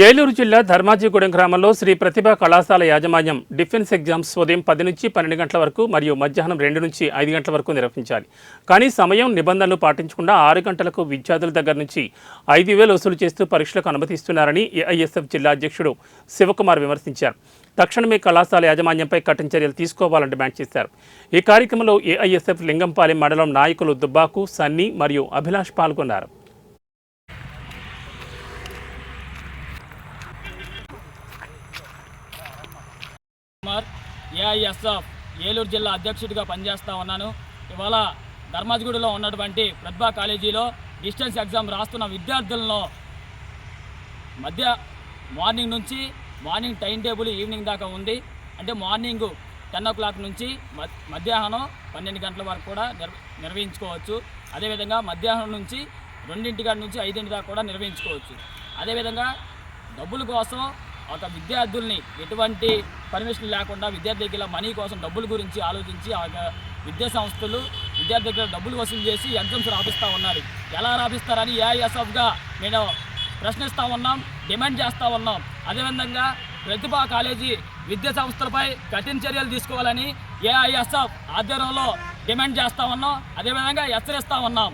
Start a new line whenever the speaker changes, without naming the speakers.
ఏలూరు జిల్లా ధర్మాజిగూడెం గ్రామంలో శ్రీ ప్రతిభ కళాశాల యాజమాన్యం డిఫెన్స్ ఎగ్జామ్స్ ఉదయం 10 నుంచి 12 గంటల వరకు మరియు మధ్యాహ్నం 2 నుంచి 5 గంటల వరకు నిర్వహించాలి. కానీ సమయం నిబంధనలు పాటించకుండా 6 గంటలకు విద్యార్థుల దగ్గర నుంచి 5,000 వసూలు చేస్తూ పరీక్షలకు అనుమతిస్తున్నారని ఏఐఎస్ఎఫ్ జిల్లా అధ్యక్షుడు శివకుమార్ విమర్శించారు. తక్షణమే కళాశాల యాజమాన్యంపై కఠిన చర్యలు తీసుకోవాలని డిమాండ్ చేశారు. ఈ కార్యక్రమంలో ఏఐఎస్ఎఫ్ లింగంపాలెం మండలం నాయకులు దుబ్బాకు, సన్నీ మరియు అభిలాష్ పాల్గొన్నారు.
ఏఐఎస్ఎఫ్ ఏలూరు జిల్లా అధ్యక్షుడిగా పనిచేస్తూ ఉన్నాను. ఇవాళ ధర్మాజిగూడలో ఉన్నటువంటి ప్రతిభా కాలేజీలో డిస్టెన్స్ ఎగ్జామ్ రాస్తున్న విద్యార్థులను మార్నింగ్ టైం టేబుల్ ఈవినింగ్ దాకా ఉంది. అంటే మార్నింగ్ 10 o'clock నుంచి మధ్యాహ్నం 12 గంటల వరకు కూడా నిర్వహించుకోవచ్చు. అదేవిధంగా మధ్యాహ్నం నుంచి 2 నుంచి 5 దాకా కూడా నిర్వహించుకోవచ్చు. అదేవిధంగా డబ్బుల కోసం ఒక విద్యార్థుల్ని ఎటువంటి పర్మిషన్ లేకుండా విద్యార్థి దగ్గర మనీ కోసం డబ్బుల గురించి ఆలోచించి విద్యా సంస్థలు విద్యార్థి దగ్గర డబ్బులు వసూలు చేసి ఎగ్జామ్స్ రాపిస్తూ ఉన్నారు. ఎలా రాపిస్తారని ఏఐఎస్ఎఫ్గా మేము ప్రశ్నిస్తూ ఉన్నాం, డిమాండ్ చేస్తూ ఉన్నాం. అదేవిధంగా ప్రతిభా కాలేజీ విద్యా సంస్థలపై కఠిన చర్యలు తీసుకోవాలని ఏఐఎస్ఎఫ్ ఆధ్వర్యంలో డిమాండ్ చేస్తూ ఉన్నాం. అదేవిధంగా హెచ్చరిస్తూ ఉన్నాం.